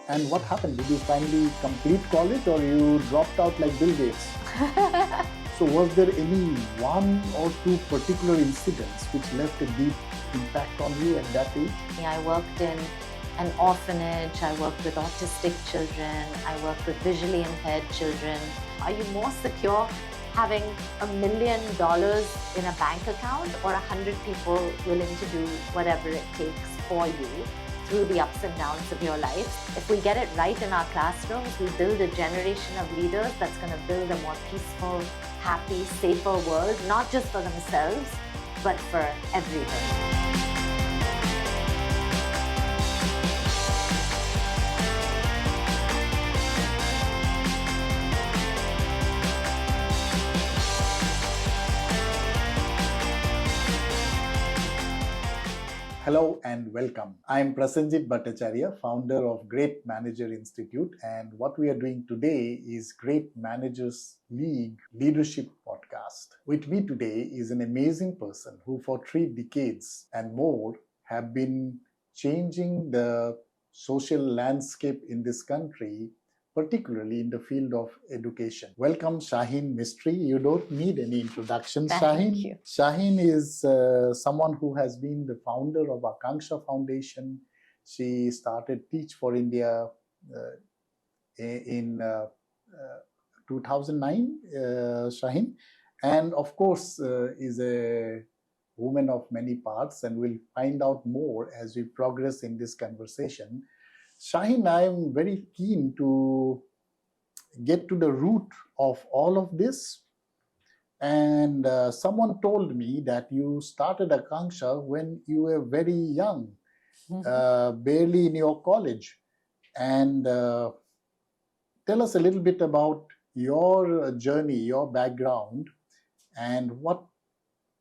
And what happened? Did you finally complete college or you dropped out like Bill Gates? So was there any one or two particular incidents which left a deep impact on you at that age? I worked in an orphanage, I worked with autistic children, I worked with visually impaired children. Are you more secure having $1 million in a bank account or 100 people willing to do whatever it takes for you through the ups and downs of your life? If we get it right in our classrooms, we build a generation of leaders that's going to build a more peaceful, happy, safer world, not just for themselves, but for everyone. Hello and welcome. I am Prasenjit Bhattacharya, founder of Great Manager Institute, and what we are doing today is Great Managers League Leadership Podcast. With me today is an amazing person who for 3 decades and more have been changing the social landscape in this country, particularly in the field of education. Welcome, Shaheen Mistri. You don't need any introduction, Shaheen. Thank you. Shaheen is someone who has been the founder of Akanksha Foundation. She started Teach for India in 2009, Shaheen. And of course, is a woman of many parts, and we'll find out more as we progress in this conversation. Shaheen, I am very keen to get to the root of all of this. And someone told me that you started Akanksha when you were very young, barely in your college. And tell us a little bit about your journey, your background, and what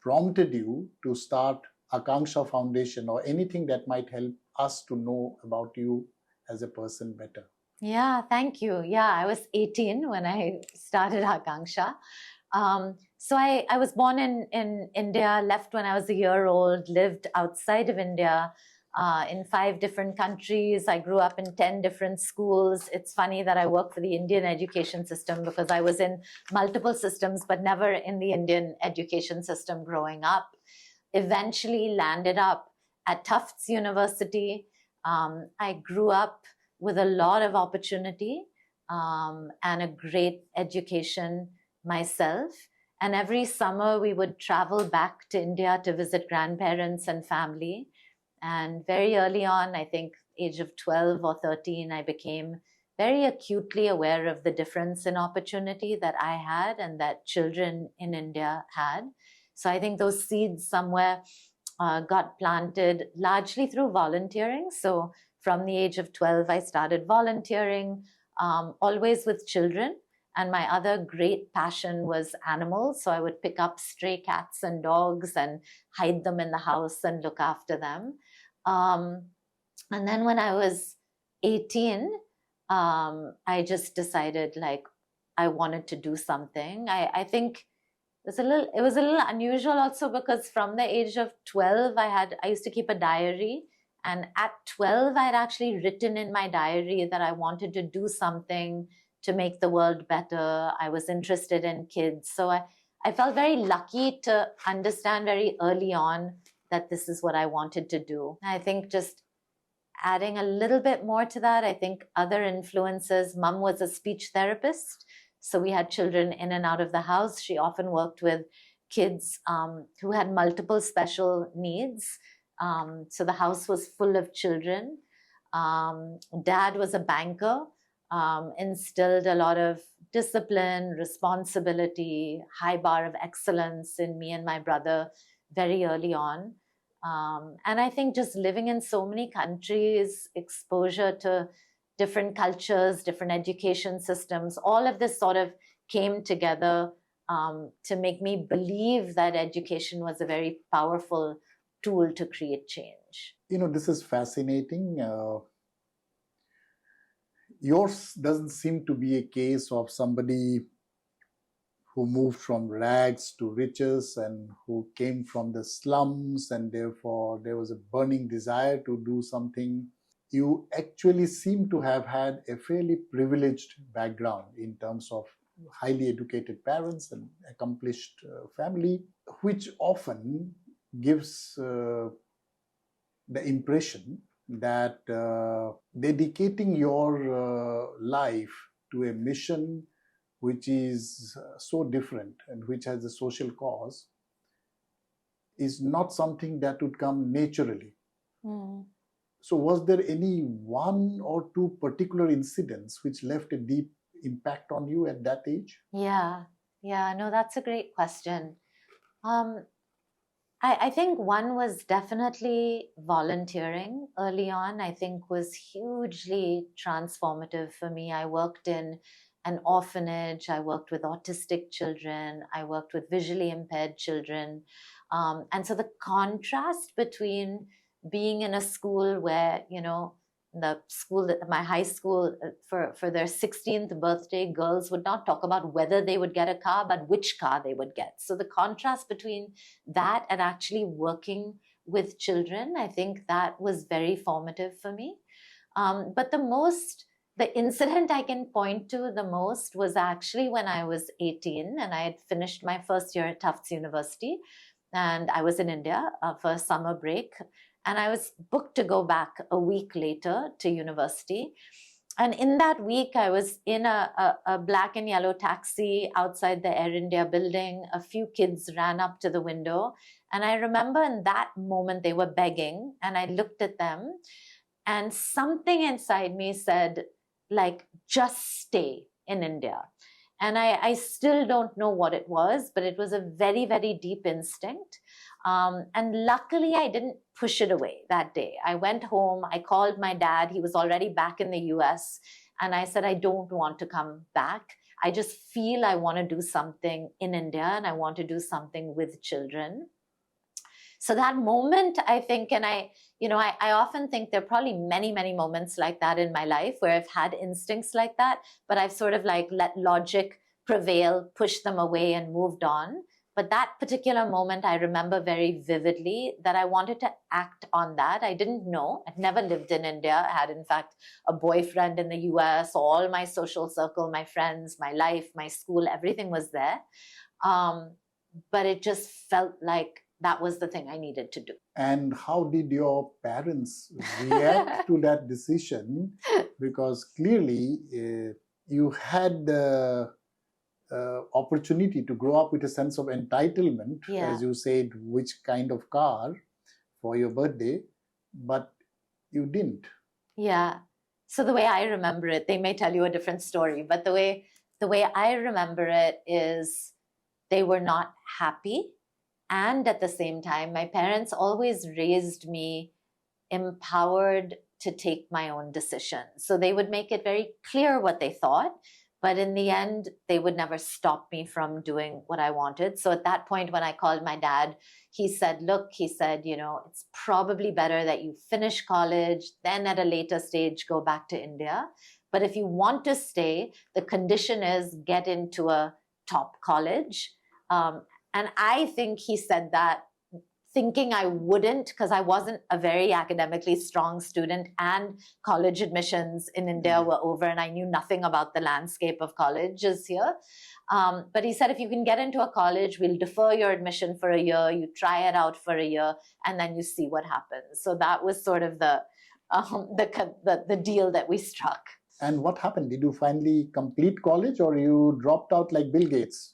prompted you to start Akanksha Foundation, or anything that might help us to know about you as a person better. Yeah, thank you. Yeah, I was 18 when I started Akanksha. So I was born in India, left when I was a year old, lived outside of India in 5 different countries. I grew up in 10 different schools. It's funny that I work for the Indian education system because I was in multiple systems, but never in the Indian education system growing up. Eventually landed up at Tufts University. I grew up with a lot of opportunity and a great education myself. And every summer we would travel back to India to visit grandparents and family. And very early on, I think age of 12 or 13, I became very acutely aware of the difference in opportunity that I had and that children in India had. So I think those seeds somewhere got planted largely through volunteering. So from the age of 12, I started volunteering, always with children. And my other great passion was animals. So I would pick up stray cats and dogs and hide them in the house and look after them. And then when I was 18, I just decided I wanted to do something. I think it was a little unusual also because from the age of 12, I used to keep a diary. And at 12, I had actually written in my diary that I wanted to do something to make the world better. I was interested in kids. So I felt very lucky to understand very early on that this is what I wanted to do. I think just adding a little bit more to that, I think other influences. Mom was a speech therapist. So we had children in and out of the house. She often worked with kids who had multiple special needs. So the house was full of children. Dad was a banker, instilled a lot of discipline, responsibility, high bar of excellence in me and my brother very early on. And I think just living in so many countries, exposure to different cultures, different education systems, all of this sort of came together to make me believe that education was a very powerful tool to create change. You know, this is fascinating. Yours doesn't seem to be a case of somebody who moved from rags to riches and who came from the slums, and therefore there was a burning desire to do something. you actually seem to have had a fairly privileged background in terms of highly educated parents and accomplished family, which often gives the impression that dedicating your life to a mission which is so different and which has a social cause is not something that would come naturally. Mm. So, was there any one or two particular incidents which left a deep impact on you at that age? Yeah, no, that's a great question. Um, I think one was definitely volunteering early on, I think was hugely transformative for me. I worked in an orphanage, I worked with autistic children, I worked with visually impaired children. And so the contrast between being in a school where, the school, my high school, for their 16th birthday, girls would not talk about whether they would get a car, but which car they would get. So the contrast between that and actually working with children, I think that was very formative for me. But the incident I can point to the most was actually when I was 18 and I had finished my first year at Tufts University. And I was in India for a summer break. And I was booked to go back a week later to university. And in that week, I was in a black and yellow taxi outside the Air India building. A few kids ran up to the window. And I remember in that moment, they were begging. And I looked at them. And something inside me said, like, just stay in India. And I still don't know what it was, but it was a very, very deep instinct. And luckily, I didn't push it away that day. I went home, I called my dad. He was already back in the US. And I said, I don't want to come back. I just feel I want to do something in India and I want to do something with children. So that moment, I think, and I often think there are probably many, many moments like that in my life where I've had instincts like that, but I've sort of like let logic prevail, pushed them away and moved on. But that particular moment, I remember very vividly that I wanted to act on that. I didn't know. I'd never lived in India. I had, in fact, a boyfriend in the US, all my social circle, my friends, my life, my school, everything was there. But it just felt like that was the thing I needed to do. And how did your parents react to that decision? Because clearly you had the opportunity to grow up with a sense of entitlement, as you said, which kind of car for your birthday, but you didn't. Yeah. So the way I remember it, they may tell you a different story, but the way I remember it is they were not happy. And at the same time, my parents always raised me empowered to take my own decisions. So they would make it very clear what they thought. But in the end, they would never stop me from doing what I wanted. So at that point, when I called my dad, he said, look, it's probably better that you finish college, then at a later stage, go back to India. But if you want to stay, the condition is get into a top college. And I think he said that thinking I wouldn't, because I wasn't a very academically strong student and college admissions in India were over and I knew nothing about the landscape of colleges here. But he said, if you can get into a college, we'll defer your admission for a year, you try it out for a year, and then you see what happens. So that was sort of the deal that we struck. And what happened? Did you finally complete college or you dropped out like Bill Gates?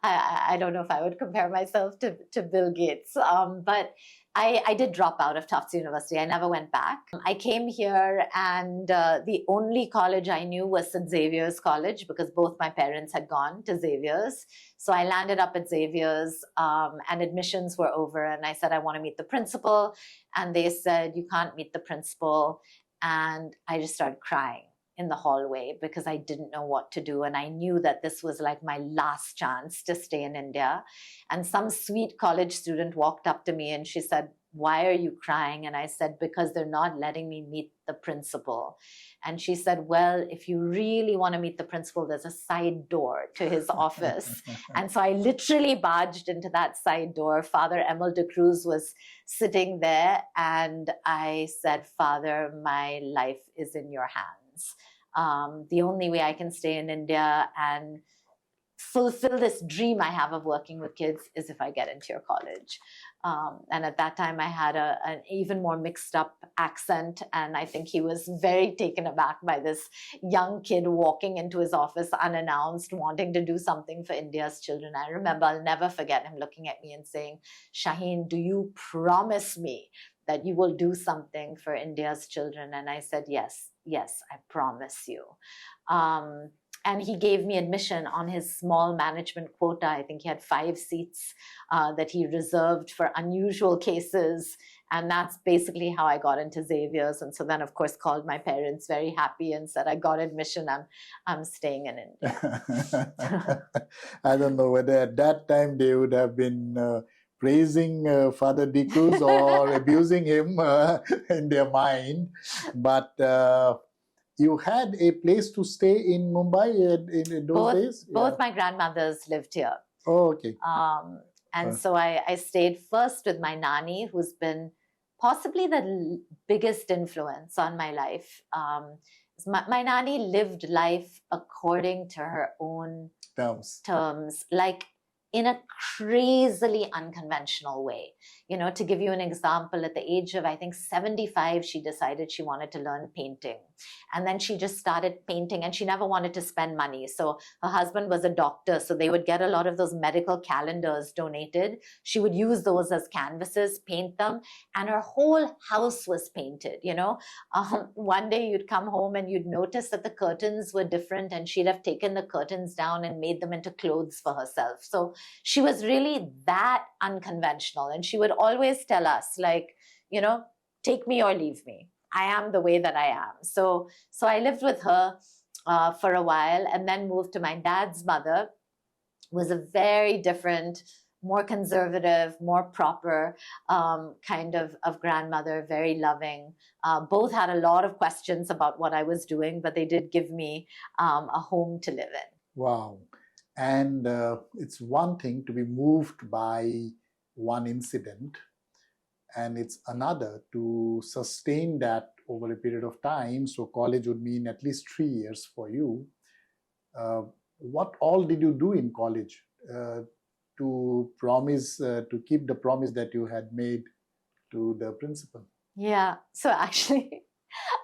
I don't know if I would compare myself to Bill Gates, but I did drop out of Tufts University. I never went back. I came here and the only college I knew was St. Xavier's College because both my parents had gone to Xavier's. So I landed up at Xavier's and admissions were over. And I said, I want to meet the principal. And they said, you can't meet the principal. And I just started crying in the hallway because I didn't know what to do. And I knew that this was like my last chance to stay in India. And some sweet college student walked up to me and she said, why are you crying? And I said, because they're not letting me meet the principal. And she said, well, if you really want to meet the principal, there's a side door to his office. And so I literally barged into that side door. Father Emil de Cruz was sitting there, and I said, Father, my life is in your hands. The only way I can stay in India and fulfill this dream I have of working with kids is if I get into your college. And at that time, I had an even more mixed up accent. And I think he was very taken aback by this young kid walking into his office unannounced, wanting to do something for India's children. I remember, I'll never forget him looking at me and saying, Shaheen, do you promise me that you will do something for India's children? And I said, yes, I promise you. And he gave me admission on his small management quota. I think he had 5 seats that he reserved for unusual cases. And that's basically how I got into Xavier's. And so then, of course, called my parents very happy and said, I got admission. I'm staying in India. I don't know whether at that time they would have been praising Father De Cruz or abusing him in their mind. But you had a place to stay in Mumbai in those days? Both my grandmothers lived here. Oh, okay. And so I stayed first with my Nani, who's been possibly the biggest influence on my life. My Nani lived life according to her own terms, like in a crazily unconventional way. You know, to give you an example, at the age of, I think, 75, she decided she wanted to learn painting. And then she just started painting, and she never wanted to spend money. So her husband was a doctor, so they would get a lot of those medical calendars donated. She would use those as canvases, paint them, and her whole house was painted, you know. One day you'd come home and you'd notice that the curtains were different, and she'd have taken the curtains down and made them into clothes for herself. So she was really that unconventional. And she would always tell us, like, you know, take me or leave me. I am the way that I am. So I lived with her for a while, and then moved to my dad's mother, who was a very different, more conservative, more proper kind of grandmother, very loving. Both had a lot of questions about what I was doing, but they did give me a home to live in. Wow. And it's one thing to be moved by one incident, and it's another to sustain that over a period of time. So college would mean at least 3 years for you. What all did you do in college to keep the promise that you had made to the principal? Yeah, so actually,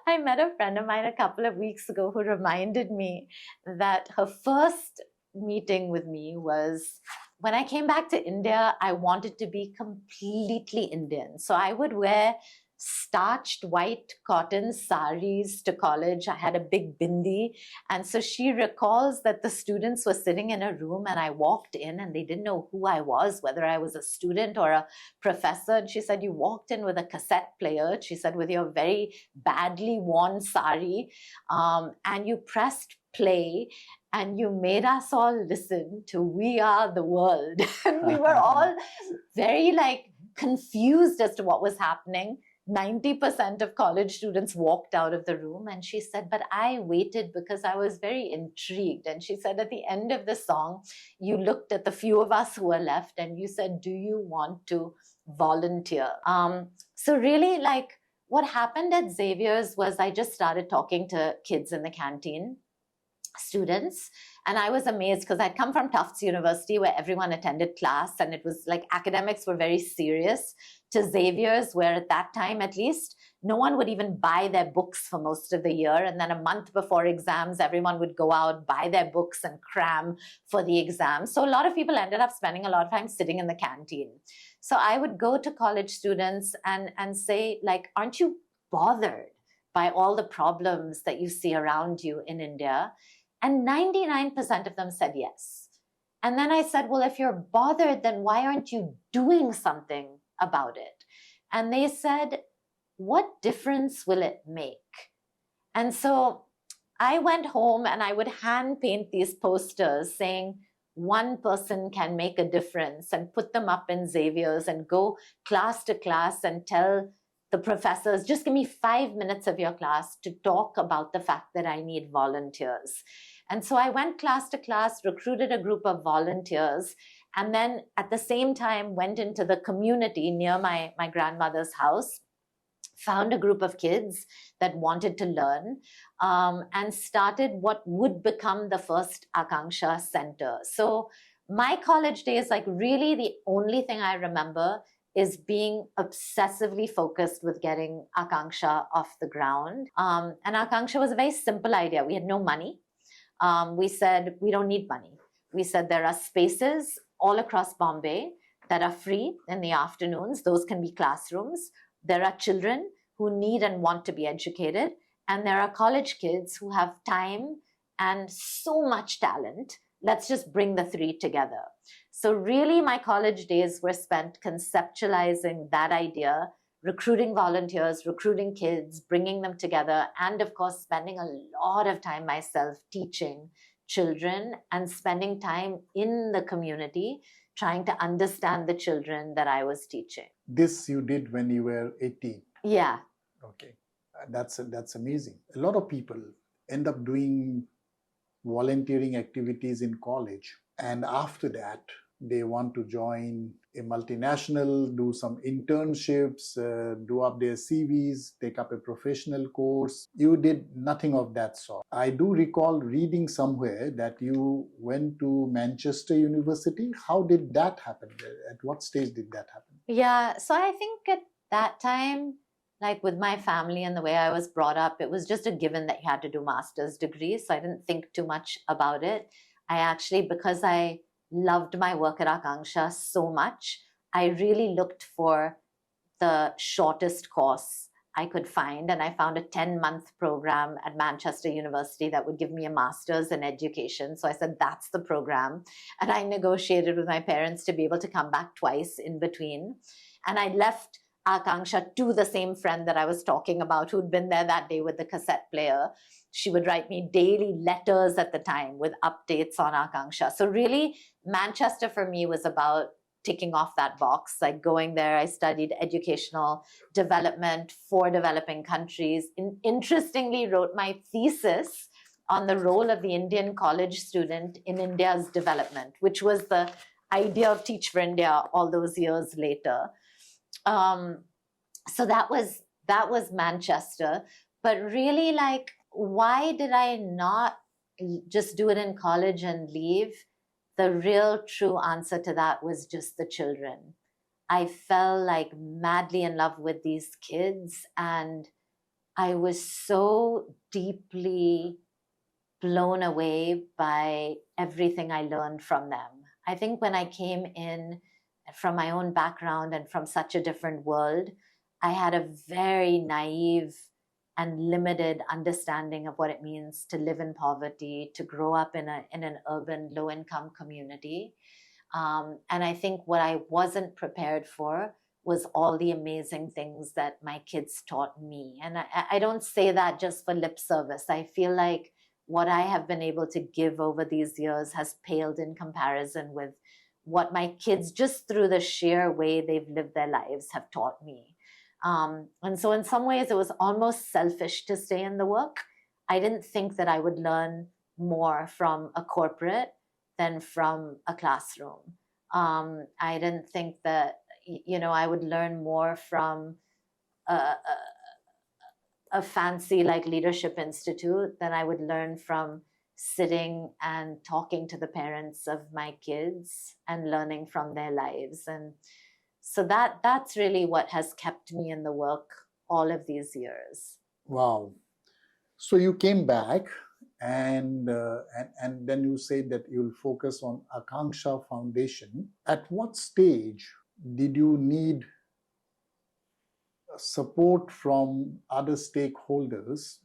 I met a friend of mine a couple of weeks ago who reminded me that her first meeting with me was when I came back to India. I wanted to be completely Indian. So I would wear starched white cotton saris to college. I had a big bindi. And so she recalls that the students were sitting in a room, and I walked in and they didn't know who I was, whether I was a student or a professor. And she said, you walked in with a cassette player, she said, with your very badly worn sari, and you pressed play, and you made us all listen to We Are the World. And we were all very confused as to what was happening. 90% of college students walked out of the room. And she said, but I waited because I was very intrigued. And she said, at the end of the song, you looked at the few of us who were left and you said, do you want to volunteer? So really, what happened at Xavier's was I just started talking to kids in the canteen, students. And I was amazed because I'd come from Tufts University where everyone attended class, and it was like academics were very serious, to Xavier's where at that time at least no one would even buy their books for most of the year. And then a month before exams, everyone would go out, buy their books and cram for the exams. So a lot of people ended up spending a lot of time sitting in the canteen. So I would go to college students and say, aren't you bothered by all the problems that you see around you in India? And 99% of them said yes. And then I said, well, if you're bothered, then why aren't you doing something about it? And they said, what difference will it make? And so I went home and I would hand paint these posters saying, one person can make a difference, and put them up in Xavier's and go class to class and tell the professors, just give me 5 minutes of your class to talk about the fact that I need volunteers. And so I went class to class, recruited a group of volunteers, and then at the same time went into the community near my grandmother's house, found a group of kids that wanted to learn, and started what would become the first Akanksha Center. So my college days, like really the only thing I remember is being obsessively focused with getting Akanksha off the ground. And Akanksha was a very simple idea. We had no money. We said, we don't need money. We said there are spaces all across Bombay that are free in the afternoons. Those can be classrooms. There are children who need and want to be educated. And there are college kids who have time and so much talent. Let's just bring the three together. So really my college days were spent conceptualizing that idea, recruiting volunteers, recruiting kids, bringing them together, and of course, spending a lot of time myself teaching children and spending time in the community, trying to understand the children that I was teaching. This you did when you were 18. Yeah. Okay. That's amazing. A lot of people end up doing volunteering activities in college, and after that they want to join a multinational, do some internships, do up their CVs, take up a professional course. You did nothing of that sort. I do recall reading somewhere that you went to Manchester University. How did that happen? At what stage did that happen? Yeah, so I think at that time, like with my family and the way I was brought up, it was just a given that you had to do master's degrees. So I didn't think too much about it. I actually, because I loved my work at Akanksha so much, I really looked for the shortest course I could find. And I found a 10-month program at Manchester University that would give me a master's in education. So I said, that's the program. And I negotiated with my parents to be able to come back twice in between. And I left Akanksha to the same friend that I was talking about who'd been there that day with the cassette player. She would write me daily letters at the time with updates on Akanksha. So really, Manchester for me was about ticking off that box, like going there. I studied educational development for developing countries. Interestingly, wrote my thesis on the role of the Indian college student in India's development, which was the idea of Teach for India all those years later. So that was Manchester. But really, like, why did I not just do it in college and leave? The real true answer to that was just the children. I fell like madly in love with these kids, and I was so deeply blown away by everything I learned from them. I think when I came in from my own background and from such a different world, I had a very naive and limited understanding of what it means to live in poverty, to grow up in an urban low-income community. And I think what I wasn't prepared for was all the amazing things that my kids taught me. And I don't say that just for lip service. I feel like what I have been able to give over these years has paled in comparison with what my kids, just through the sheer way they've lived their lives, have taught me. And so in some ways, it was almost selfish to stay in the work. I didn't think that I would learn more from a corporate than from a classroom. I didn't think that, I would learn more from a fancy like leadership institute than I would learn from sitting and talking to the parents of my kids and learning from their lives. And so that's really what has kept me in the work all of these years. Wow. So you came back and then you said that you'll focus on Akanksha Foundation. At what stage did you need support from other stakeholders,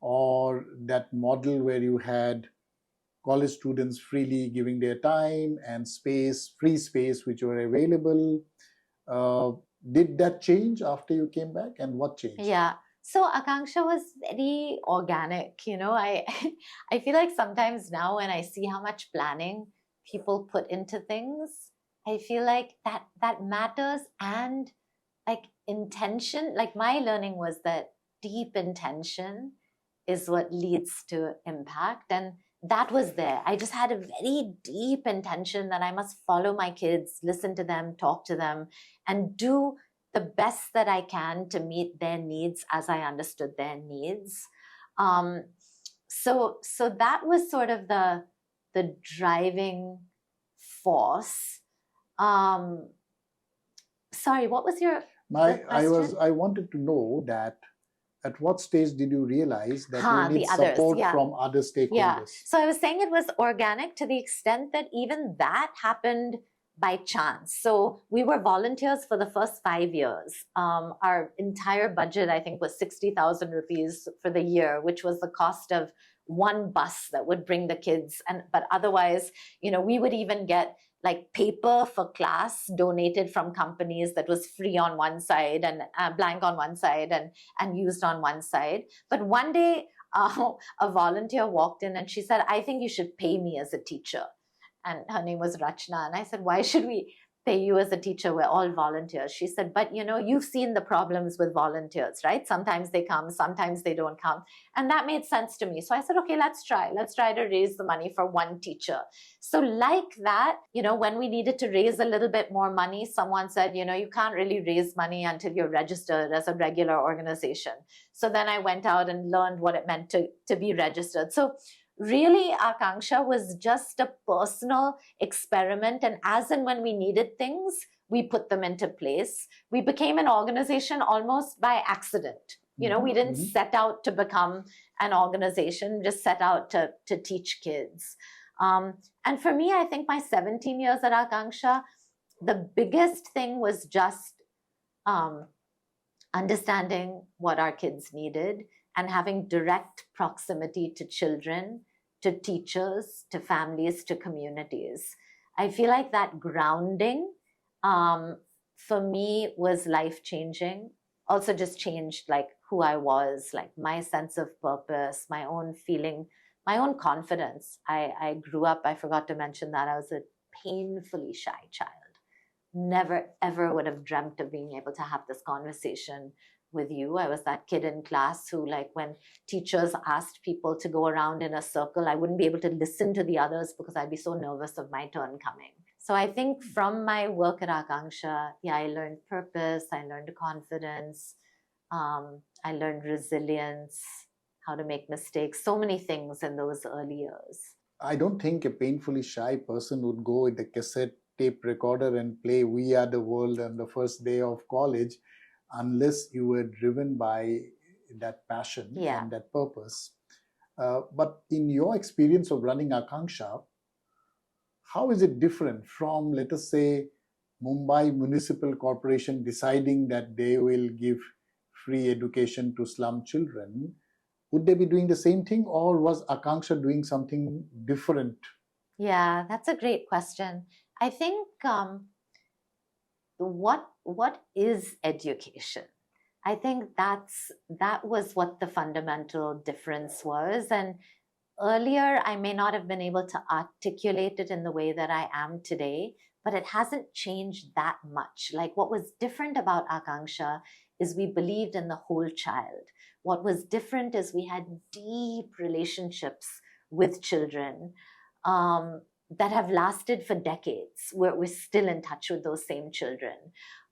or that model where you had college students freely giving their time and space, free space, which were available? Did that change after you came back, and what changed? Yeah. So Akanksha was very organic. I I feel like sometimes now when I see how much planning people put into things, I feel like that matters, and like intention, like my learning was that deep intention is what leads to impact. And that was there. I just had a very deep intention that I must follow my kids, listen to them, talk to them, and do the best that I can to meet their needs as I understood their needs. Um, so that was sort of the driving force. Um, Sorry, what was your the question? I wanted to know that at what stage did you realize that you The need others, support yeah. from other Yeah. stakeholders? So I was saying it was organic to the extent that even that happened by chance. So we were volunteers for the first 5 years. Our entire budget, I think, was 60,000 rupees for the year, which was the cost of one bus that would bring the kids. But otherwise, we would even get like paper for class donated from companies that was free on one side and blank on one side and used on one side. But one day, a volunteer walked in and she said, I think you should pay me as a teacher. And her name was Rachna. And I said, why should we pay you as a teacher? We're all volunteers. She said, but you've seen the problems with volunteers, right? Sometimes they come, sometimes they don't come. And that made sense to me. So I said, okay, let's try to raise the money for one teacher. So like that, when we needed to raise a little bit more money, someone said, you can't really raise money until you're registered as a regular organization. So then I went out and learned what it meant to be registered. So really, Akanksha was just a personal experiment. And as and when we needed things, we put them into place. We became an organization almost by accident. We didn't set out to become an organization, just set out to teach kids. And for me, I think my 17 years at Akanksha, the biggest thing was just understanding what our kids needed and having direct proximity to children, to teachers, to families, to communities. I feel like that grounding for me was life-changing. Also just changed like who I was, like my sense of purpose, my own feeling, my own confidence. I grew up, I forgot to mention that, I was a painfully shy child. Never, ever would have dreamt of being able to have this conversation with you. I was that kid in class who, like, when teachers asked people to go around in a circle, I wouldn't be able to listen to the others because I'd be so nervous of my turn coming. So I think from my work at Akanksha, I learned purpose, I learned confidence, I learned resilience, how to make mistakes, so many things in those early years. I don't think a painfully shy person would go with the cassette tape recorder and play We Are the World on the first day of college unless you were driven by that passion and that purpose. But in your experience of running Akanksha, how is it different from, let us say, Mumbai Municipal Corporation deciding that they will give free education to slum children? Would they be doing the same thing, or was Akanksha doing something different? Yeah, that's a great question. I think what is education? I think that was what the fundamental difference was. And earlier, I may not have been able to articulate it in the way that I am today, but it hasn't changed that much. Like, what was different about Akanksha is we believed in the whole child. What was different is we had deep relationships with children that have lasted for decades. We're still in touch with those same children.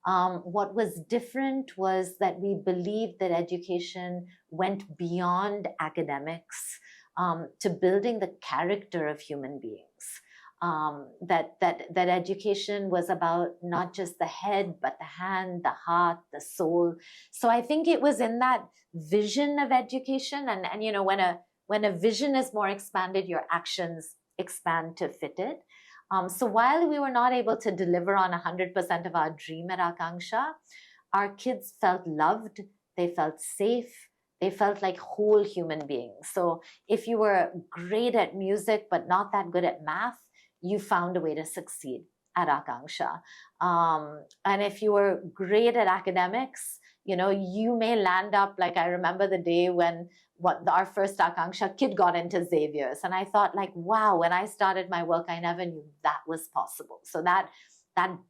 What was different was that we believed that education went beyond academics to building the character of human beings. That education was about not just the head, but the hand, the heart, the soul. So I think it was in that vision of education, and when a vision is more expanded, your actions expand to fit it. So while we were not able to deliver on 100% of our dream at Akanksha, our kids felt loved, they felt safe, they felt like whole human beings. So if you were great at music but not that good at math, you found a way to succeed at Akanksha. And if you were great at academics, you may land up, like I remember the day when our first Akanksha kid got into Xavier's. And I thought, like, wow, when I started my work, I never knew that was possible. So that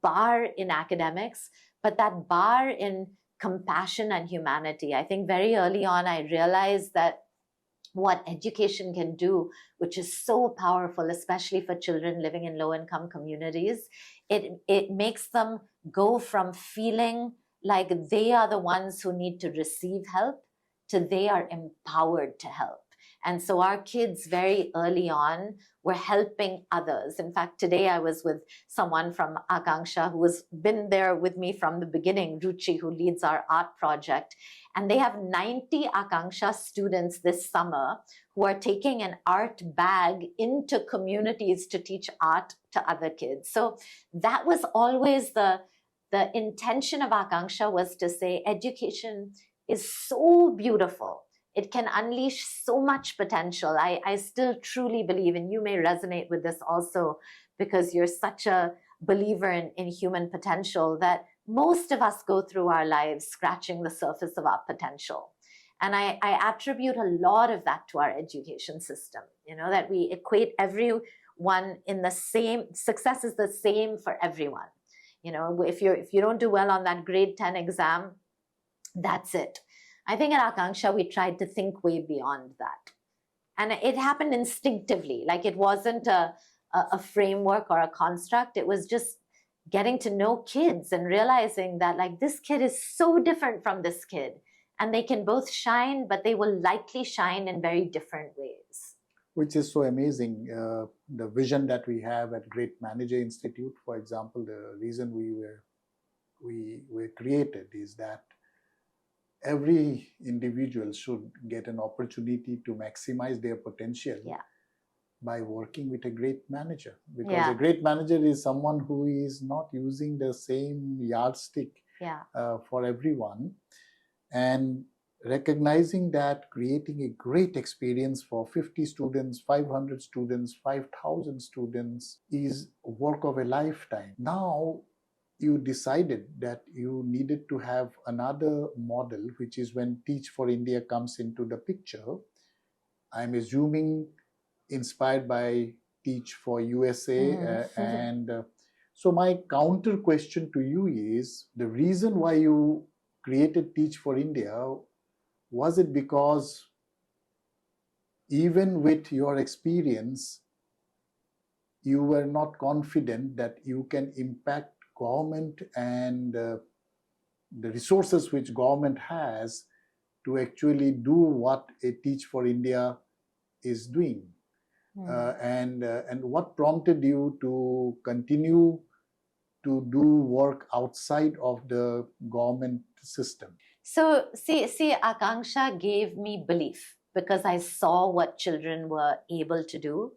bar in academics but that bar in compassion and humanity. I think very early on, I realized that what education can do, which is so powerful, especially for children living in low-income communities, it makes them go from feeling like they are the ones who need to receive help to they are empowered to help. And so our kids very early on were helping others. In fact, today I was with someone from Akanksha who has been there with me from the beginning, Ruchi, who leads our art project. And they have 90 Akanksha students this summer who are taking an art bag into communities to teach art to other kids. So that was always the intention of Akanksha, was to say education is so beautiful. It can unleash so much potential. I still truly believe, and you may resonate with this also because you're such a believer in human potential, that most of us go through our lives scratching the surface of our potential. And I attribute a lot of that to our education system, that we equate everyone in the same, success is the same for everyone. If you don't do well on that grade 10 exam, that's it. I think at Akanksha, we tried to think way beyond that. And it happened instinctively. Like, it wasn't a framework or a construct. It was just getting to know kids and realizing that, like, this kid is so different from this kid. And they can both shine, but they will likely shine in very different ways. Which is so amazing. The vision that we have at Great Manager Institute, for example, the reason we were created is that every individual should get an opportunity to maximize their potential by working with a great manager. Because a great manager is someone who is not using the same yardstick for everyone. And recognizing that creating a great experience for 50 students, 500 students, 5,000 students is work of a lifetime. Now, you decided that you needed to have another model, which is when Teach for India comes into the picture. I'm assuming inspired by Teach for USA. So my counter question to you is, the reason why you created Teach for India, was it because even with your experience, you were not confident that you can impact government and the resources which government has to actually do what a Teach for India is doing? And what prompted you to continue to do work outside of the government system? So see, Akanksha gave me belief because I saw what children were able to do.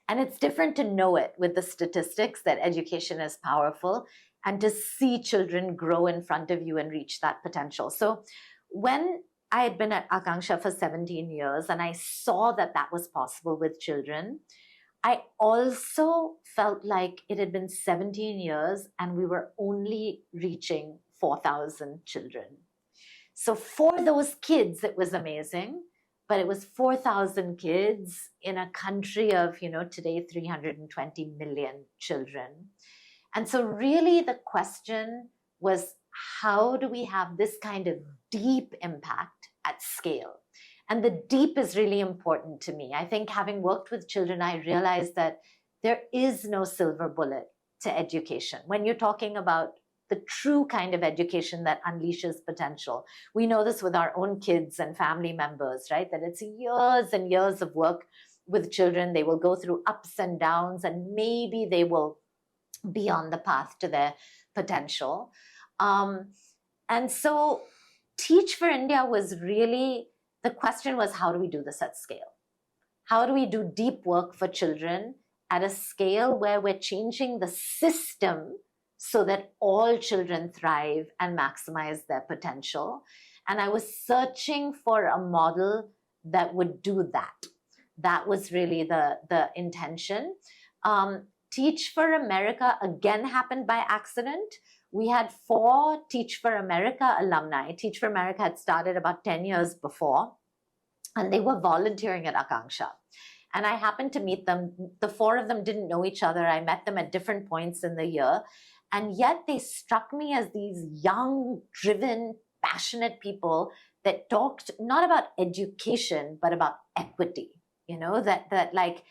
And it's different to know it with the statistics that education is powerful and to see children grow in front of you and reach that potential. So when I had been at Akanksha for 17 years and I saw that that was possible with children, I also felt like it had been 17 years and we were only reaching 4,000 children. So for those kids, it was amazing. But it was 4,000 kids in a country of, today, 320 million children. And so really the question was, how do we have this kind of deep impact at scale? And the deep is really important to me. I think having worked with children, I realized that there is no silver bullet to education. When you're talking about the true kind of education that unleashes potential. We know this with our own kids and family members, right? That it's years and years of work with children. They will go through ups and downs and maybe they will be on the path to their potential. And so Teach for India was really, the question was, how do we do this at scale? How do we do deep work for children at a scale where we're changing the system so that all children thrive and maximize their potential? And I was searching for a model that would do that. That was really the intention. Teach for America again happened by accident. We had 4 Teach for America alumni. Teach for America had started about 10 years before, and they were volunteering at Akanksha. And I happened to meet them. The 4 of them didn't know each other. I met them at different points in the year. And yet they struck me as these young, driven, passionate people that talked not about education, but about equity. That like,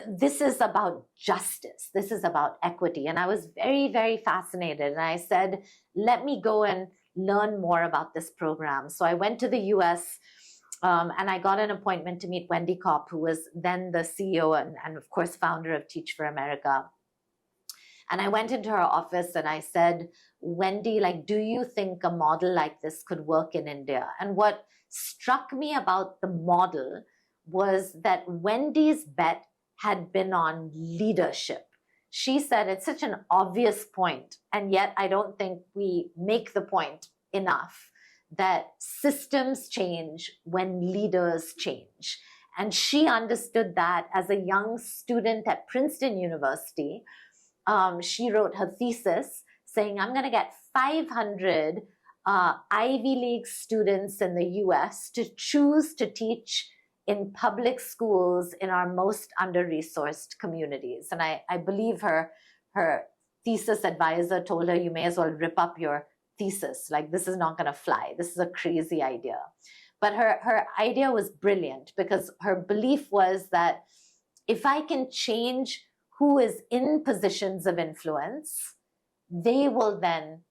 this is about justice. This is about equity. And I was very, very fascinated. And I said, let me go and learn more about this program. So I went to the US, and I got an appointment to meet Wendy Kopp, who was then the CEO and of course, founder of Teach for America. And I went into her office and I said, Wendy, like, do you think a model like this could work in India? And what struck me about the model was that Wendy's bet had been on leadership. She said it's such an obvious point, and yet I don't think we make the point enough, that systems change when leaders change. And she understood that as a young student at Princeton University. She wrote her thesis saying, I'm going to get 500 Ivy League students in the US to choose to teach in public schools in our most under-resourced communities. And I believe her thesis advisor told her, you may as well rip up your thesis. Like, this is not going to fly. This is a crazy idea. But her idea was brilliant, because her belief was that if I can change who is in positions of influence, they will then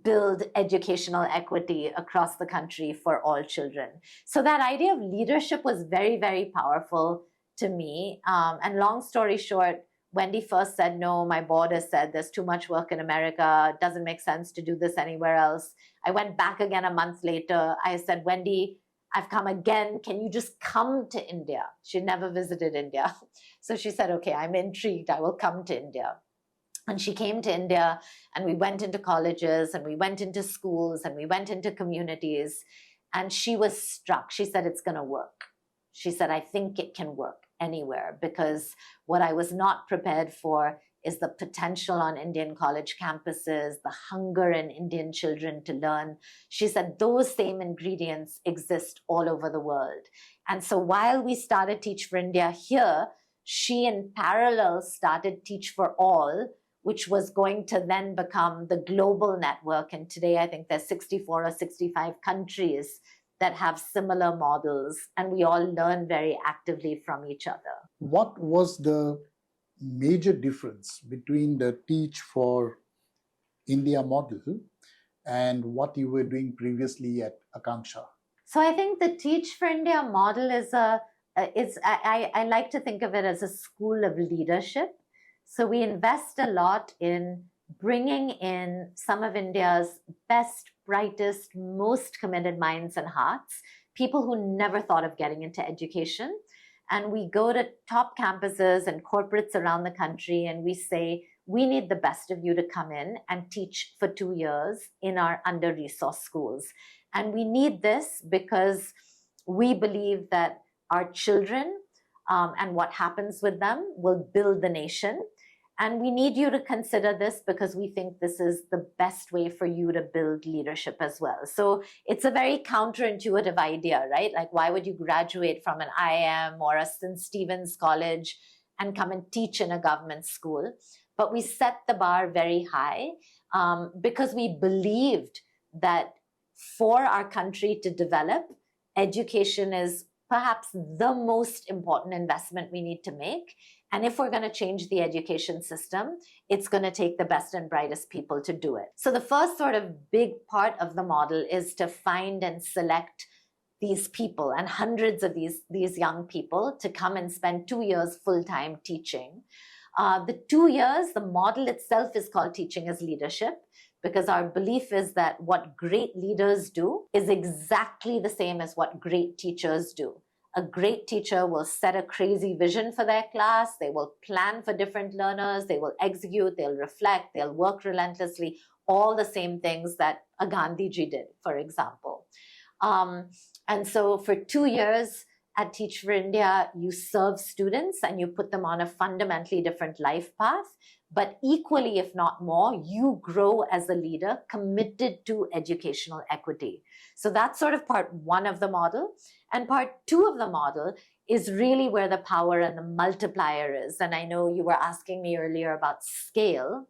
build educational equity across the country for all children. So that idea of leadership was very, very powerful to me. And long story short, Wendy first said, no, my board has said there's too much work in America. It doesn't make sense to do this anywhere else. I went back again a month later. I said, Wendy, I've come again. Can you just come to India? She'd never visited India. So she said, okay, I'm intrigued. I will come to India. And she came to India, and we went into colleges, and we went into schools, and we went into communities. And she was struck. She said, it's going to work. She said, I think it can work anywhere, because what I was not prepared for is the potential on Indian college campuses, the hunger in Indian children to learn. She said those same ingredients exist all over the world. And so while we started Teach for India here, she in parallel started Teach for All, which was going to then become the global network. And today, I think there's 64 or 65 countries that have similar models, and we all learn very actively from each other. What was the major difference between the Teach for India model and what you were doing previously at Akanksha? So I think the Teach for India model is I like to think of it as a school of leadership. So we invest a lot in bringing in some of India's best, brightest, most committed minds and hearts, people who never thought of getting into education. And we go to top campuses and corporates around the country, and we say, we need the best of you to come in and teach for 2 years in our under-resourced schools. And we need this because we believe that our children and what happens with them will build the nation. And we need you to consider this because we think this is the best way for you to build leadership as well. So it's a very counterintuitive idea, right? Like, why would you graduate from an IIM or a St. Stephen's College and come and teach in a government school? But we set the bar very high because we believed that for our country to develop, education is perhaps the most important investment we need to make. And if we're going to change the education system, it's going to take the best and brightest people to do it. So the first sort of big part of the model is to find and select these people and hundreds of these young people to come and spend 2 years full-time teaching. The 2 years, the model itself is called Teaching as Leadership, because our belief is that what great leaders do is exactly the same as what great teachers do. A great teacher will set a crazy vision for their class. They will plan for different learners. They will execute. They'll reflect. They'll work relentlessly. All the same things that a Gandhiji did, for example. And so for 2 years at Teach for India, you serve students and you put them on a fundamentally different life path. But equally, if not more, you grow as a leader committed to educational equity. So that's sort of part one of the model. And part two of the model is really where the power and the multiplier is. And I know you were asking me earlier about scale.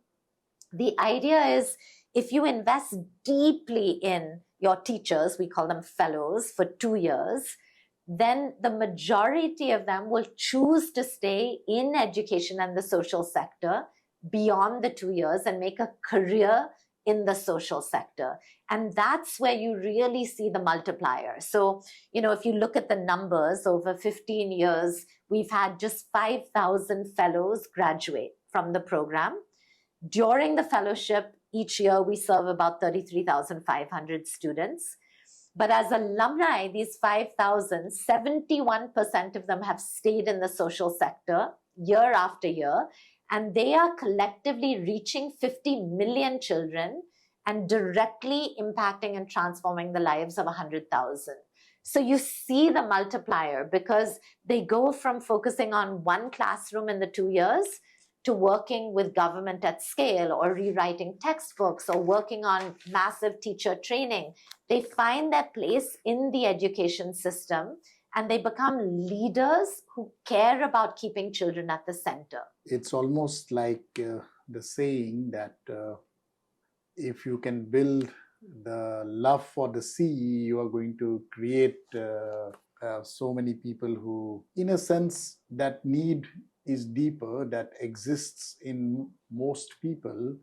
The idea is if you invest deeply in your teachers, we call them fellows, for 2 years, then the majority of them will choose to stay in education and the social sector beyond the 2 years and make a career in the social sector. And that's where you really see the multiplier. So, if you look at the numbers over 15 years, we've had just 5,000 fellows graduate from the program. During the fellowship, each year we serve about 33,500 students. But as alumni, these 5,000, 71% of them have stayed in the social sector year after year, and they are collectively reaching 50 million children and directly impacting and transforming the lives of 100,000. So you see the multiplier, because they go from focusing on one classroom in the 2 years to working with government at scale, or rewriting textbooks, or working on massive teacher training. They find their place in the education system, and they become leaders who care about keeping children at the center. It's almost like the saying that if you can build the love for the sea, you are going to create so many people who, in a sense, that need is deeper, that exists in most people.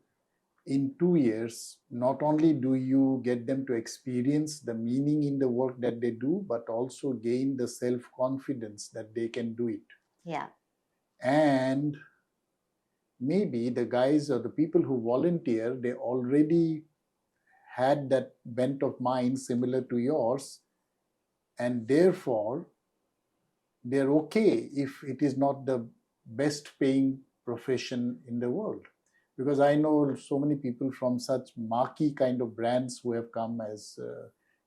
In 2 years, not only do you get them to experience the meaning in the work that they do, but also gain the self-confidence that they can do it. Yeah. And maybe the guys or the people who volunteer, they already had that bent of mind similar to yours, and therefore they're okay if it is not the best paying profession in the world. Because I know so many people from such marquee kind of brands who have come as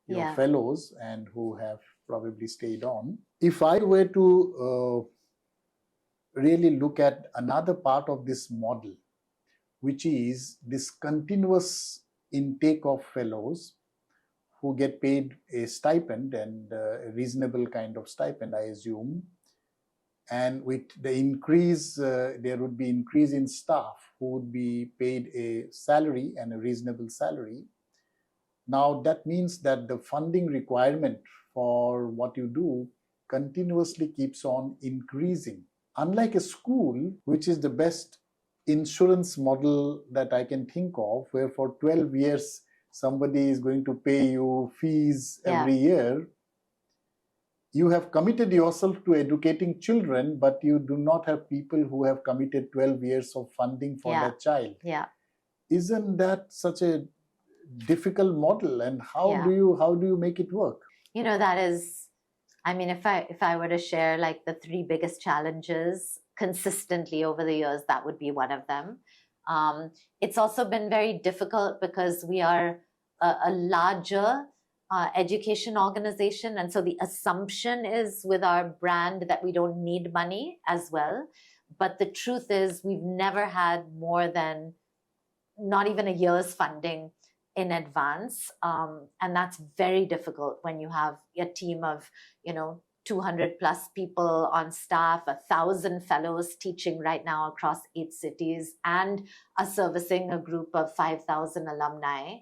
your fellows and who have probably stayed on. If I were to really look at another part of this model, which is this continuous intake of fellows who get paid a stipend, and a reasonable kind of stipend, I assume. And with the increase, there would be increase in staff who would be paid a salary, and a reasonable salary. Now that means that the funding requirement for what you do continuously keeps on increasing. Unlike a school, which is the best insurance model that I can think of, where for 12 years somebody is going to pay you fees every year, you have committed yourself to educating children, but you do not have people who have committed 12 years of funding for that child. Yeah. Isn't that such a difficult model? And how do you make it work? That is, I mean, if I were to share like the three biggest challenges consistently over the years, that would be one of them. It's also been very difficult because we are a larger education organization. And so the assumption is with our brand that we don't need money as well. But the truth is we've never had more than not even a year's funding in advance. And that's very difficult when you have a team of, 200 plus people on staff, 1,000 fellows teaching right now across 8 cities, and are servicing a group of 5,000 alumni.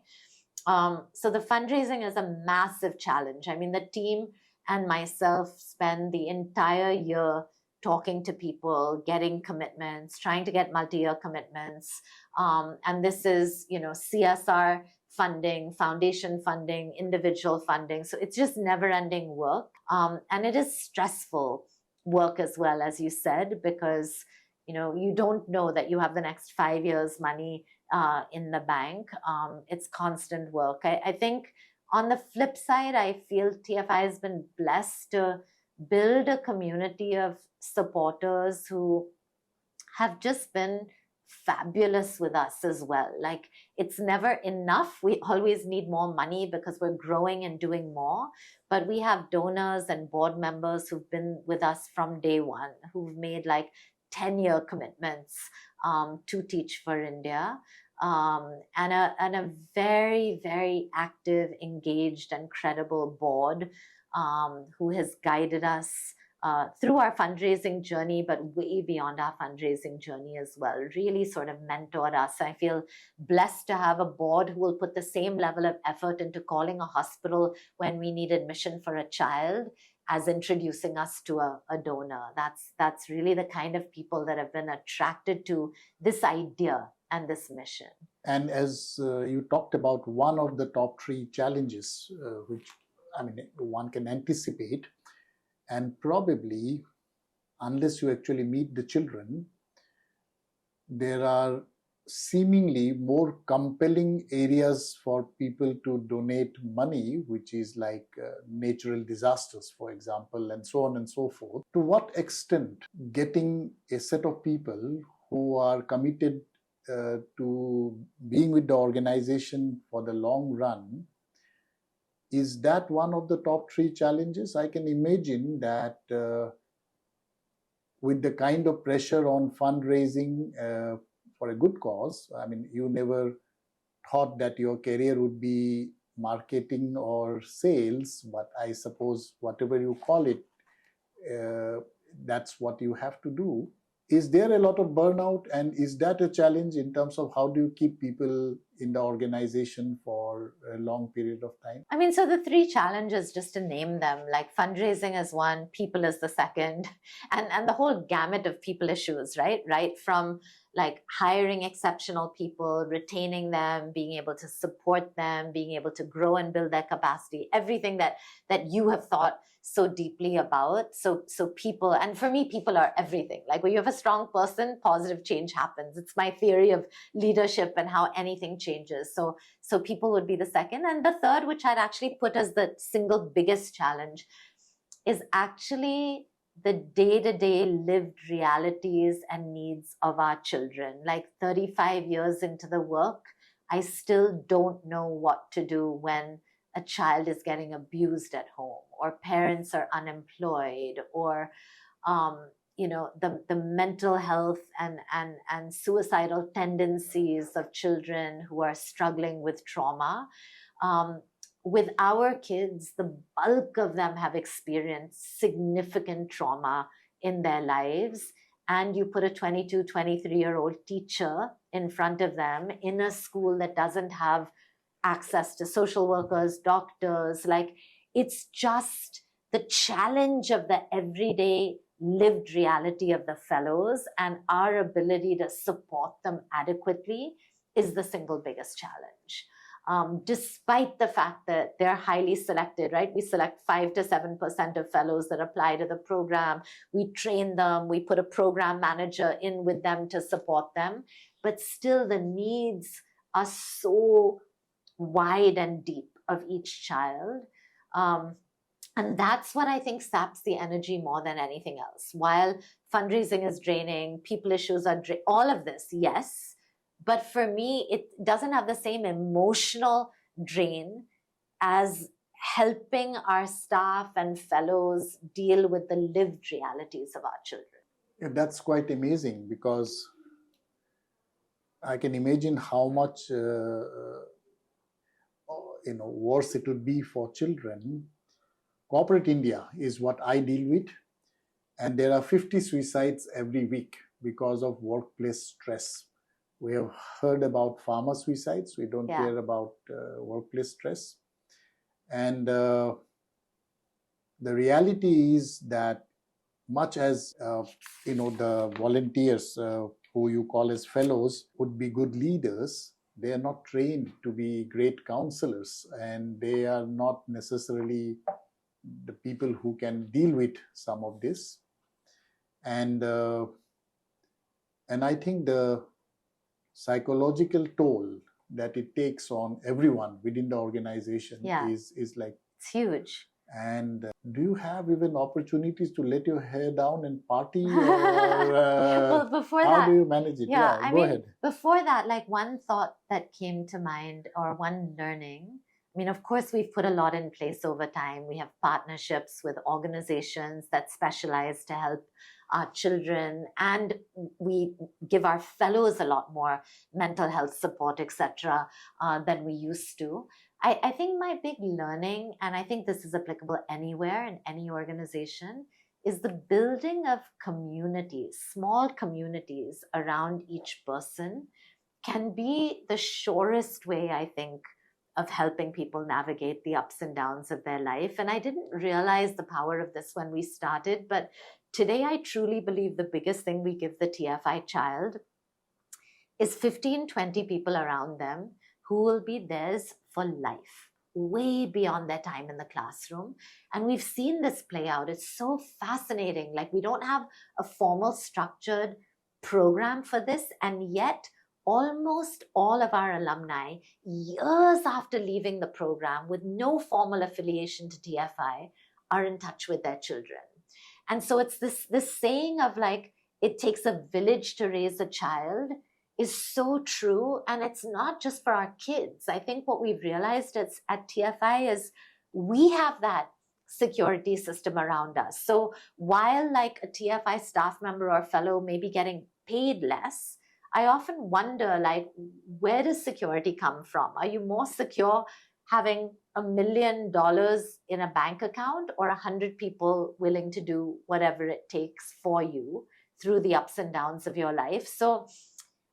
So the fundraising is a massive challenge. I mean, the team and myself spend the entire year talking to people, getting commitments, trying to get multi-year commitments. And this is, CSR funding, foundation funding, individual funding. So it's just never-ending work. And it is stressful work as well, as you said, because, you don't know that you have the next 5 years' money in the bank. It's constant work. I think on the flip side, I feel TFI has been blessed to build a community of supporters who have just been fabulous with us as well. Like, it's never enough. We always need more money because we're growing and doing more. But we have donors and board members who've been with us from day one, who've made like 10-year commitments to Teach for India. And a very, very active, engaged, and credible board who has guided us through our fundraising journey, but way beyond our fundraising journey as well, really sort of mentored us. I feel blessed to have a board who will put the same level of effort into calling a hospital when we need admission for a child as introducing us to a donor. That's really the kind of people that have been attracted to this idea and this mission. And as you talked about, one of the top three challenges, which one can anticipate, and probably, unless you actually meet the children, there are seemingly more compelling areas for people to donate money, which is like natural disasters, for example, and so on and so forth. To what extent getting a set of people who are committed to being with the organization for the long run, is that one of the top three challenges? I can imagine that with the kind of pressure on fundraising for a good cause, you never thought that your career would be marketing or sales, but I suppose whatever you call it, that's what you have to do. Is there a lot of burnout, and is that a challenge in terms of how do you keep people in the organization for a long period of time? So the three challenges, just to name them, like fundraising is one, people is the second, and the whole gamut of people issues, right? Right from like hiring exceptional people, retaining them, being able to support them, being able to grow and build their capacity, everything that you have thought so deeply about. So people, and for me, people are everything. Like when you have a strong person, positive change happens. It's my theory of leadership and how anything changes. So people would be the second. And the third, which I'd actually put as the single biggest challenge, is actually the day-to-day lived realities and needs of our children. Like 35 years into the work, I still don't know what to do when a child is getting abused at home, or parents are unemployed, or the mental health and suicidal tendencies of children who are struggling with trauma. With our kids, the bulk of them have experienced significant trauma in their lives. And you put a 22, 23-year-old teacher in front of them in a school that doesn't have access to social workers, doctors. Like, it's just the challenge of the everyday lived reality of the fellows, and our ability to support them adequately is the single biggest challenge. Despite the fact that they're highly selected, right? We select 5 to 7% of fellows that apply to the program. We train them. We put a program manager in with them to support them. But still, the needs are so wide and deep of each child. And that's what I think saps the energy more than anything else. While fundraising is draining, people issues are all of this, yes. But for me, it doesn't have the same emotional drain as helping our staff and fellows deal with the lived realities of our children. Yeah, that's quite amazing, because I can imagine how much worse it would be for children. Corporate India is what I deal with, and there are 50 suicides every week because of workplace stress. We have heard about farmer suicides. We don't hear about workplace stress. And the reality is that much as the volunteers who you call as fellows would be good leaders, they are not trained to be great counselors, and they are not necessarily the people who can deal with some of this. And I think the psychological toll that it takes on everyone within the organization is like, it's huge. And do you have even opportunities to let your hair down and party, or well, before how that, do you manage it? Go ahead. Before that, like one thought that came to mind, or one learning, of course, we've put a lot in place over time. We have partnerships with organizations that specialize to help our children, and we give our fellows a lot more mental health support, etc., than we used to. I think my big learning, and I think this is applicable anywhere in any organization, is the building of communities, small communities around each person can be the surest way, I think, of helping people navigate the ups and downs of their life. And I didn't realize the power of this when we started, but today I truly believe the biggest thing we give the TFI child is 15, 20 people around them who will be theirs for life, way beyond their time in the classroom. And we've seen this play out. It's so fascinating. Like, we don't have a formal, structured program for this, and yet almost all of our alumni, years after leaving the program with no formal affiliation to TFI, are in touch with their children. And so it's this saying of like, it takes a village to raise a child is so true. And it's not just for our kids. I think what we've realized at TFI is we have that security system around us. So while like a TFI staff member or fellow may be getting paid less, I often wonder, like, where does security come from? Are you more secure having $1 million in a bank account, or 100 people willing to do whatever it takes for you through the ups and downs of your life? So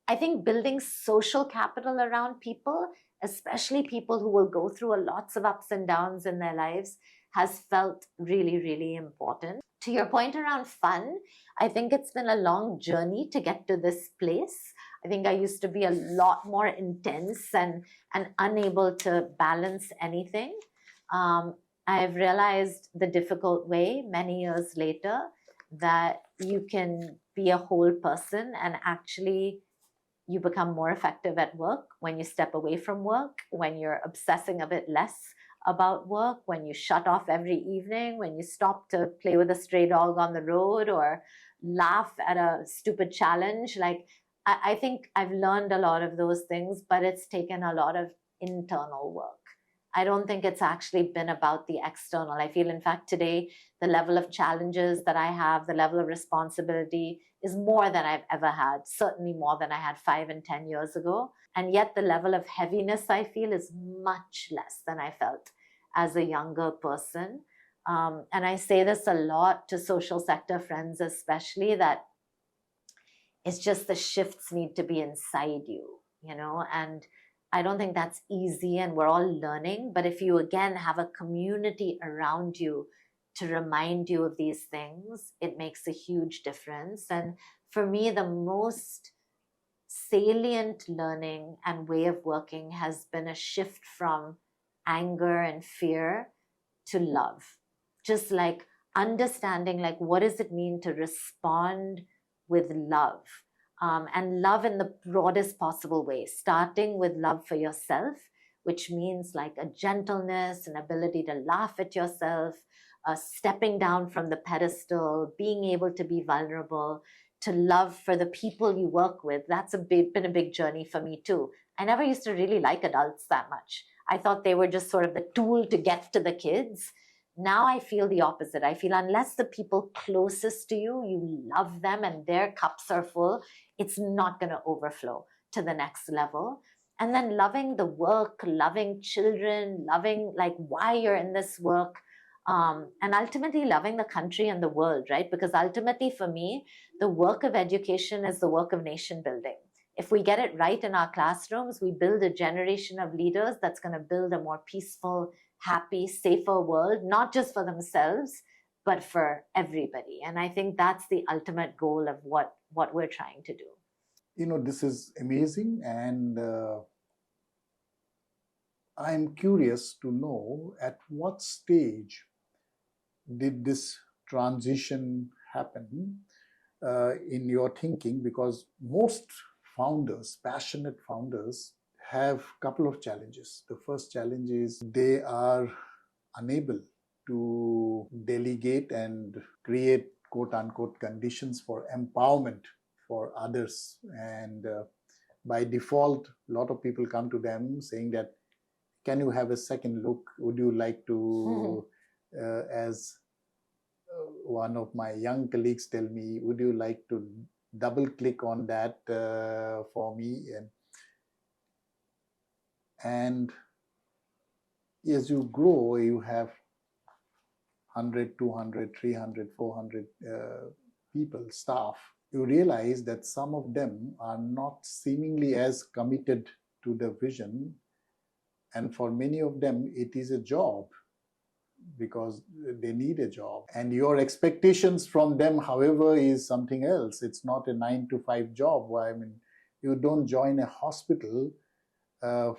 I think building social capital around people, especially people who will go through lots of ups and downs in their lives, has felt really, really important. To your point around fun, I think it's been a long journey to get to this place. I think I used to be a lot more intense and unable to balance anything. I've realized the difficult way many years later that you can be a whole person, and actually you become more effective at work when you step away from work, when you're obsessing a bit less about work, when you shut off every evening, when you stop to play with a stray dog on the road or laugh at a stupid challenge. Like, I think I've learned a lot of those things, but it's taken a lot of internal work. I don't think it's actually been about the external. I feel, in fact, today, the level of challenges that I have, the level of responsibility is more than I've ever had, certainly more than I had 5 and 10 years ago. And yet the level of heaviness I feel is much less than I felt as a younger person. And I say this a lot to social sector friends, especially, that it's just the shifts need to be inside you, and I don't think that's easy, and we're all learning. But if you, again, have a community around you to remind you of these things, it makes a huge difference. And for me, the most salient learning and way of working has been a shift from anger and fear to love. Just like understanding, like, what does it mean to respond with love? And love in the broadest possible way, starting with love for yourself, which means like a gentleness, an ability to laugh at yourself, stepping down from the pedestal, being able to be vulnerable, to love for the people you work with. That's been a big journey for me too. I never used to really like adults that much. I thought they were just sort of the tool to get to the kids. Now I feel the opposite. I feel unless the people closest to you, you love them and their cups are full, it's not going to overflow to the next level. And then loving the work, loving children, loving like why you're in this work, and ultimately loving the country and the world, right? Because ultimately for me, the work of education is the work of nation building. If we get it right in our classrooms, we build a generation of leaders that's going to build a more peaceful, happy, safer world, not just for themselves, but for everybody. And I think that's the ultimate goal of what we're trying to do. This is amazing, and I'm curious to know at what stage did this transition happen in your thinking? Because most founders, passionate founders, have a couple of challenges. The first challenge is they are unable to delegate and create quote unquote conditions for empowerment for others. And by default, a lot of people come to them saying that, can you have a second look? Would you like to, as one of my young colleagues tell me, would you like to double click on that for me? And as you grow, you have 100, 200, 300, 400 people, staff, you realize that some of them are not seemingly as committed to the vision. And for many of them, it is a job because they need a job. And your expectations from them, however, is something else. It's not a 9 to 5 job. I mean, you don't join a hospital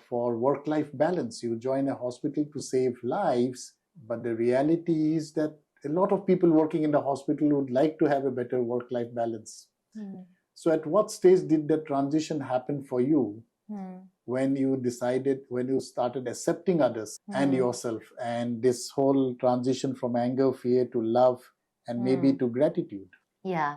for work-life balance. You join a hospital to save lives. But the reality is that a lot of people working in the hospital would like to have a better work-life balance. Mm. So at what stage did the transition happen for you? When you started accepting others and yourself, and this whole transition from anger, fear to love, and maybe to gratitude? Yeah.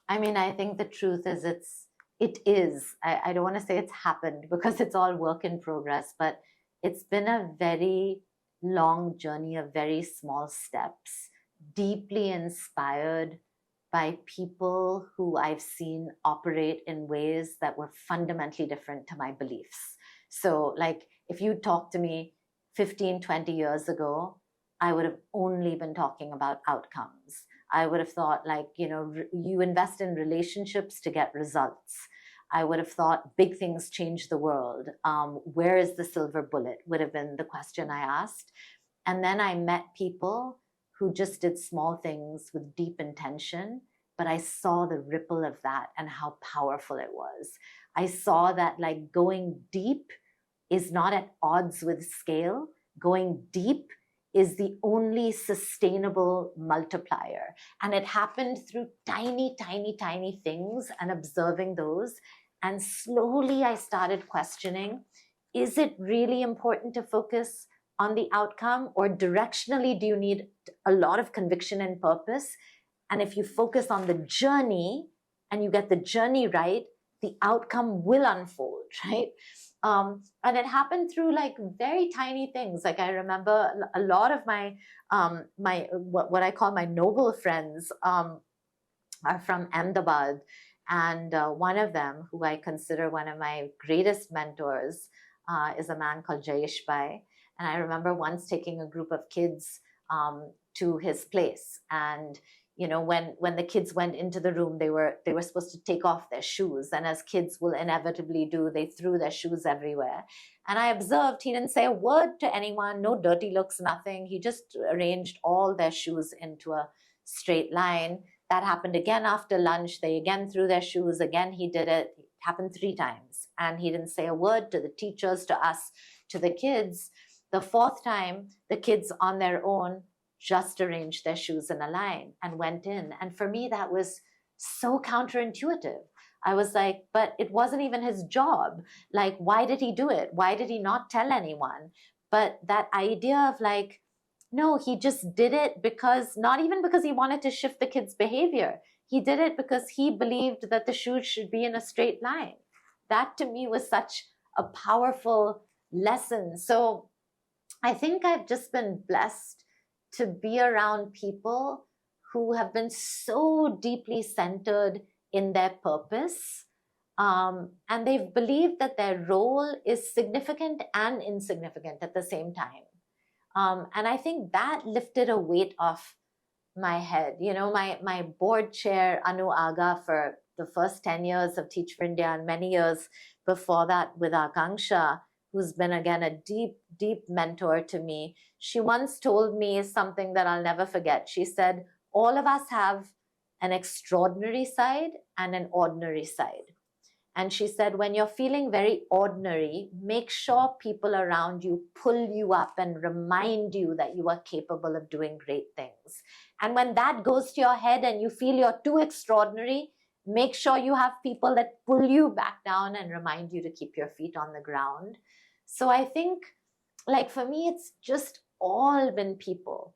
I mean, I think the truth is I don't want to say it's happened because it's all work in progress, but it's been a very long journey of very small steps, deeply inspired by people who I've seen operate in ways that were fundamentally different to my beliefs. So like if you talked to me 15, 20 years ago, I would have only been talking about outcomes. I would have thought like, you invest in relationships to get results. I would have thought big things change the world. Where is the silver bullet would have been the question I asked. And then I met people who just did small things with deep intention, but I saw the ripple of that and how powerful it was. I saw that like going deep is not at odds with scale. Going deep is the only sustainable multiplier. And it happened through tiny, tiny, tiny things and observing those. And slowly I started questioning, is it really important to focus on the outcome, or directionally do you need a lot of conviction and purpose? And if you focus on the journey and you get the journey right, the outcome will unfold, right? And it happened through like very tiny things. Like I remember a lot of my what I call my noble friends are from Ahmedabad, and one of them, who I consider one of my greatest mentors, is a man called Jayesh Bhai. And I remember once taking a group of kids to his place, and when the kids went into the room, they were supposed to take off their shoes, and as kids will inevitably do, they threw their shoes everywhere. And I observed he didn't say a word to anyone, no dirty looks, nothing. He just arranged all their shoes into a straight line. That happened again after lunch. They again threw their shoes. Again, he did it. It happened 3 times. And he didn't say a word to the teachers, to us, to the kids. The 4th time, the kids on their own just arranged their shoes in a line and went in. And for me, that was so counterintuitive. I was like, but it wasn't even his job. Like, why did he do it? Why did he not tell anyone? But that idea of like, no, he just did it because, not even because he wanted to shift the kids' behavior. He did it because he believed that the shoes should be in a straight line. That to me was such a powerful lesson. So I think I've just been blessed to be around people who have been so deeply centered in their purpose. And they've believed that their role is significant and insignificant at the same time. And I think that lifted a weight off my head. My board chair, Anu Aga, for the first 10 years of Teach for India and many years before that with Akanksha, who's been again a deep, deep mentor to me. She once told me something that I'll never forget. She said, all of us have an extraordinary side and an ordinary side. And she said, when you're feeling very ordinary, make sure people around you pull you up and remind you that you are capable of doing great things. And when that goes to your head and you feel you're too extraordinary, make sure you have people that pull you back down and remind you to keep your feet on the ground. So I think, like, for me, it's just all been people.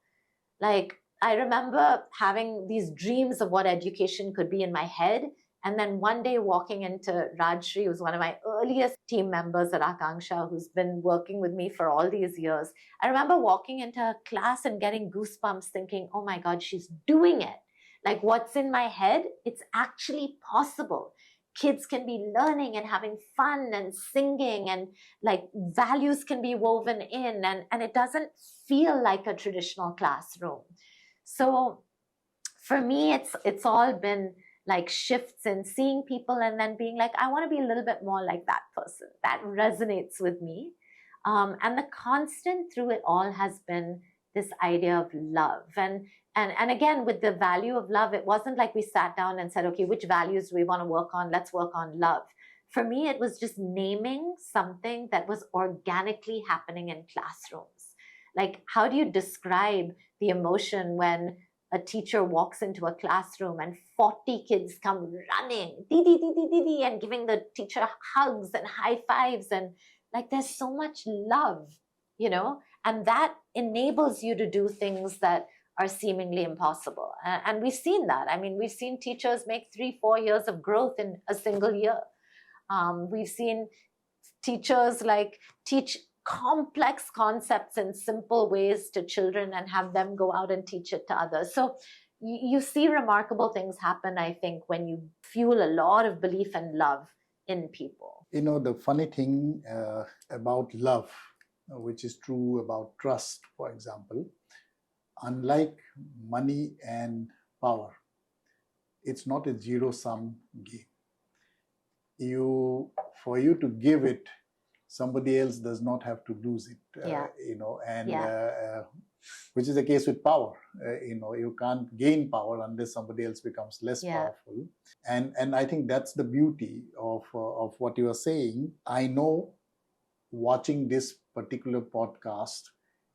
Like, I remember having these dreams of what education could be in my head. And then one day walking into Rajshri, who's one of my earliest team members at Akanksha, who's been working with me for all these years. I remember walking into her class and getting goosebumps thinking, oh my God, she's doing it. Like, what's in my head, it's actually possible. Kids can be learning and having fun and singing, and like values can be woven in, and it doesn't feel like a traditional classroom. So for me, it's all been like shifts in seeing people and then being like, I want to be a little bit more like that person. That resonates with me. And the constant through it all has been this idea of love. And again, with the value of love, it wasn't like we sat down and said, okay, which values do we want to work on? Let's work on love. For me, it was just naming something that was organically happening in classrooms. Like, how do you describe the emotion when a teacher walks into a classroom and 40 kids come running, dee, dee, dee, dee, dee, dee, and giving the teacher hugs and high fives, and like there's so much love, and that enables you to do things that are seemingly impossible. And we've seen that. I mean, we've seen teachers make 3-4 years of growth in a single year. We've seen teachers like teach complex concepts in simple ways to children and have them go out and teach it to others. So you see remarkable things happen, I think, when you fuel a lot of belief and love in people. The funny thing about love, which is true about trust, for example, unlike money and power, it's not a zero-sum game. For you to give it, somebody else does not have to lose it. Which is the case with power. You can't gain power unless somebody else becomes less powerful. And I think that's the beauty of what you are saying. I know, watching this particular podcast,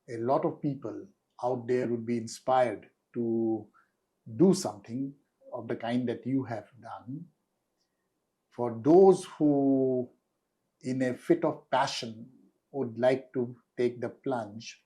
a lot of people out there would be inspired to do something of the kind that you have done. For those who, in a fit of passion, would like to take the plunge,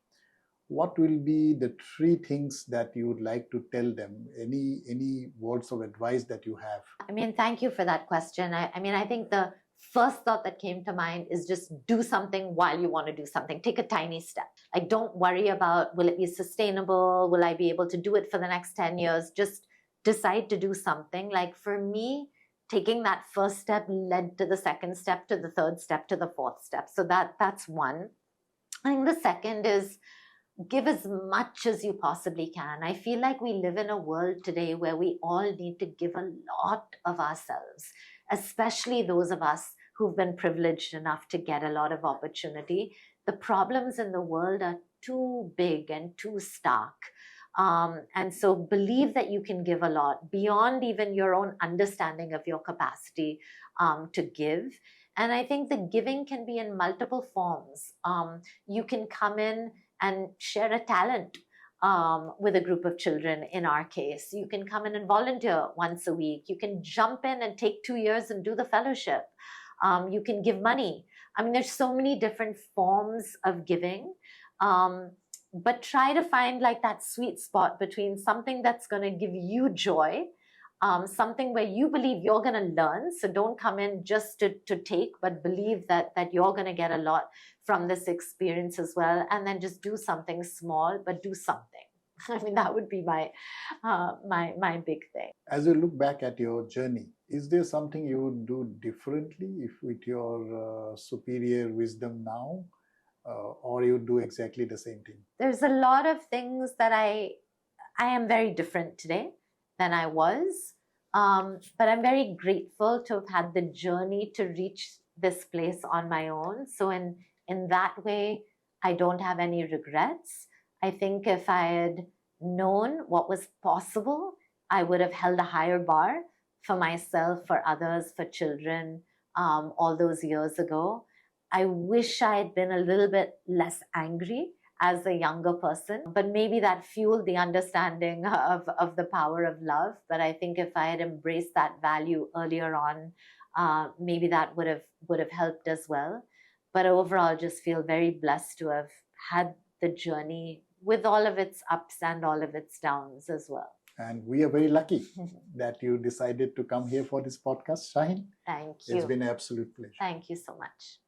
what will be the 3 things that you would like to tell them? Any words of advice that you have? I mean, thank you for that question. I think the first thought that came to mind is just do something while you want to do something. Take a tiny step. Like, don't worry about, will it be sustainable? Will I be able to do it for the next 10 years? Just decide to do something. Like, for me, taking that first step led to the second step, to the third step, to the fourth step. So that's one. I think the second is give as much as you possibly can. I feel like we live in a world today where we all need to give a lot of ourselves, especially those of us who've been privileged enough to get a lot of opportunity. The problems in the world are too big and too stark. And so believe that you can give a lot beyond even your own understanding of your capacity to give. And I think the giving can be in multiple forms. You can come in and share a talent with a group of children, in our case. You can come in and volunteer once a week. You can jump in and take 2 years and do the fellowship. You can give money. I mean, there's so many different forms of giving. But try to find like that sweet spot between something that's going to give you joy, something where you believe you're going to learn. So don't come in just to take, but believe that you're going to get a lot from this experience as well. And then just do something small, but do something. I mean, that would be my big thing. As you look back at your journey, is there something you would do differently if with your superior wisdom now? Or you do exactly the same thing? There's a lot of things that I am very different today than I was. But I'm very grateful to have had the journey to reach this place on my own. So in that way, I don't have any regrets. I think if I had known what was possible, I would have held a higher bar for myself, for others, for children, all those years ago. I wish I had been a little bit less angry as a younger person, but maybe that fueled the understanding of the power of love. But I think if I had embraced that value earlier on, maybe that would have helped as well. But overall, just feel very blessed to have had the journey with all of its ups and all of its downs as well. And we are very lucky that you decided to come here for this podcast, Shaheen. Thank you. It's been an absolute pleasure. Thank you so much.